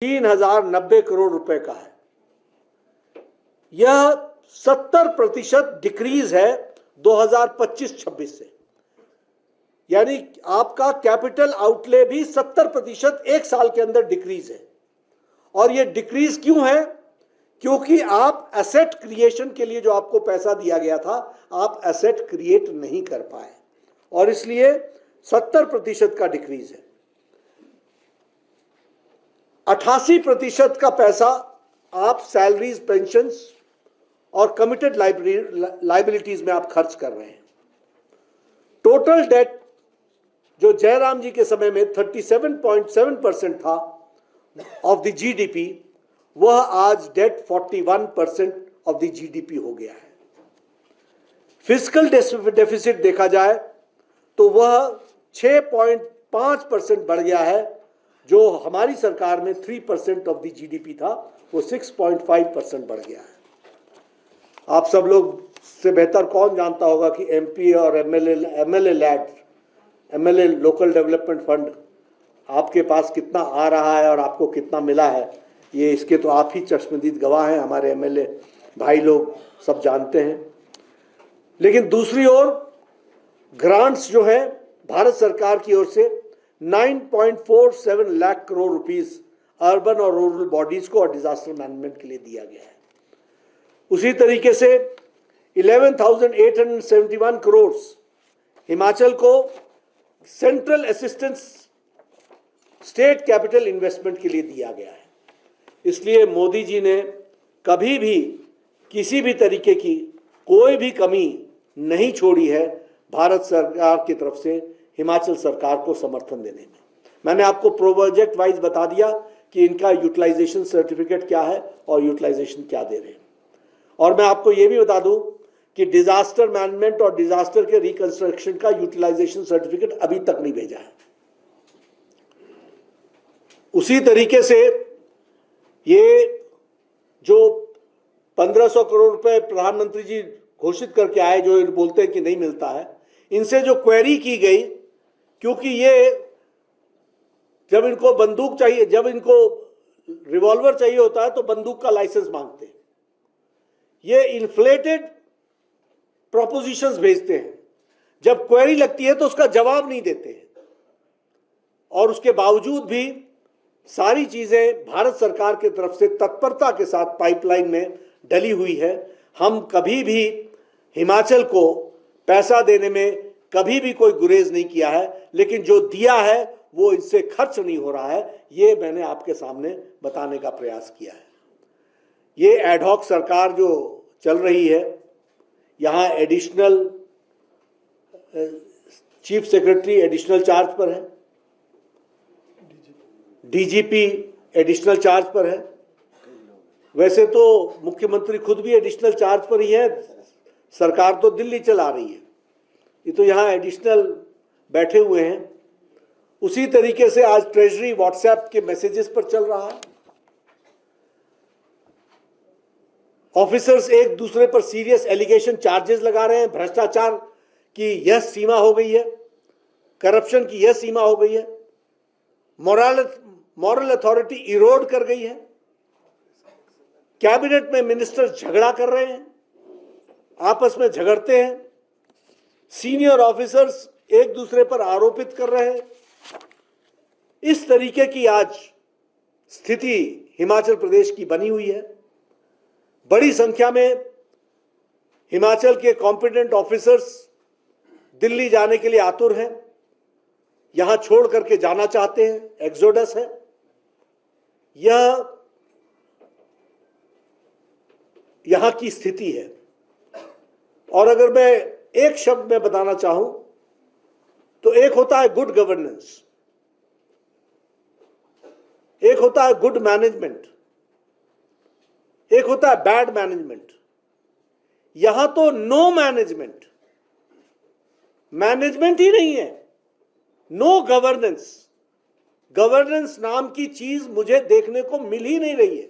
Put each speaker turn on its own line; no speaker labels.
3090 करोड़ रुपए का है। यह 70% डिक्रीज है 2025-26 से, यानी आपका कैपिटल आउटले भी 70% एक साल के अंदर डिक्रीज है। और यह डिक्रीज क्यों है? क्योंकि आप एसेट क्रिएशन के लिए जो आपको पैसा दिया गया था, आप एसेट क्रिएट नहीं कर पाए और इसलिए 70% का डिक्रीज है। 88% का पैसा आप सैलरीज, पेंशन्स और कमिटेड लाइबिलिटीज में आप खर्च कर रहे हैं। टोटल डेट जो जयराम जी के समय में 37.7% था ऑफ द जीडीपी, वह आज डेट 41% ऑफ द जीडीपी हो गया है। फिस्कल डेफिसिट देखा जाए तो वह 6.5% बढ़ गया है। जो हमारी सरकार में 3% ऑफ द जीडीपी था, वो 6.5% बढ़ गया है। आप सब लोग से बेहतर कौन जानता होगा कि एमपी और एमएलए लोकल डेवलपमेंट फंड आपके पास कितना आ रहा है और आपको कितना मिला है, ये इसके तो आप ही चश्मदीद गवाह हैं। हमारे एमएलए भाई लोग सब जानते हैं। लेकिन दूसरी ओर ग्रांट्स जो है भारत सरकार की ओर से 9.47 लाख करोड़ रुपीस अर्बन और रूरल बॉडीज को और डिजास्टर मैनेजमेंट के लिए दिया गया है। उसी तरीके से 11,871 करोड़ हिमाचल को central assistance state capital investment के लिए दिया गया है। इसलिए मोदी जी ने कभी भी किसी भी तरीके की कोई भी कमी नहीं छोड़ी है भारत सरकार की तरफ से हिमाचल सरकार को समर्थन देने में। मैंने आपको प्रोजेक्ट वाइज बता दिया कि इनका यूटिलाइजेशन सर्टिफिकेट क्या है और यूटिलाइजेशन क्या दे रहे हैं। और मैं आपको ये भी बता दूं कि डिजास्टर मैनेजमेंट और डिजास्टर के रिकंस्ट्रक्शन का यूटिलाइजेशन सर्टिफिकेट अभी तक नहीं भेजा है। उसी तरीके से ये जो 1500 करोड़ रुपए प्रधानमंत्री जी घोषित करके आए, जो बोलते हैं कि नहीं मिलता है, इनसे जो क्वेरी की गई, क्योंकि ये जब इनको बंदूक चाहिए, जब इनको रिवॉल्वर चाहिए होता है तो बंदूक का लाइसेंस मांगते हैं। ये इन्फ्लेटेड प्रोपोजिशंस भेजते हैं। जब क्वेरी लगती है तो उसका जवाब नहीं देते हैं और उसके बावजूद भी सारी चीजें भारत सरकार की तरफ से तत्परता के साथ पाइपलाइन में डली हुई है। हम कभी भी हिमाचल को पैसा देने में कभी भी कोई गुरेज नहीं किया है, लेकिन जो दिया है वो इससे खर्च नहीं हो रहा है, ये मैंने आपके सामने बताने का प्रयास किया है। ये एडहॉक सरकार जो चल रही है, यहाँ additional chief secretary additional charge पर है, डीजीपी एडिशनल चार्ज पर है। वैसे तो मुख्यमंत्री खुद भी एडिशनल चार्ज पर ही है, सरकार तो दिल्ली चला रही है, ये तो यहाँ एडिशनल बैठे हुए हैं। उसी तरीके से आज ट्रेजरी व्हाट्सएप के मैसेजेस पर चल रहा है। ऑफिसर्स एक दूसरे पर सीरियस एलिगेशन चार्जेस लगा रहे हैं। भ्रष्टाचार की यह सीमा हो गई है, करप्शन की यह सीमा हो गई है, मॉरल अथॉरिटी इरोड कर गई है। कैबिनेट में मिनिस्टर झगड़ा कर रहे हैं, आपस में झगड़ते हैं, सीनियर ऑफिसर्स एक दूसरे पर आरोपित कर रहे हैं। इस तरीके की आज स्थिति हिमाचल प्रदेश की बनी हुई है। बड़ी संख्या में हिमाचल के कॉम्पिटेंट ऑफिसर्स दिल्ली जाने के लिए आतुर हैं, यहां छोड़ करके जाना चाहते हैं, एक्सोडस है। यह यहां की स्थिति है। और अगर मैं एक शब्द में बताना चाहूं तो एक होता है गुड गवर्नेंस, एक होता है गुड मैनेजमेंट, एक होता है बैड मैनेजमेंट। यहां तो नो मैनेजमेंट, मैनेजमेंट ही नहीं है, नो गवर्नेंस। गवर्नेंस नाम की चीज मुझे देखने को मिल ही नहीं रही है।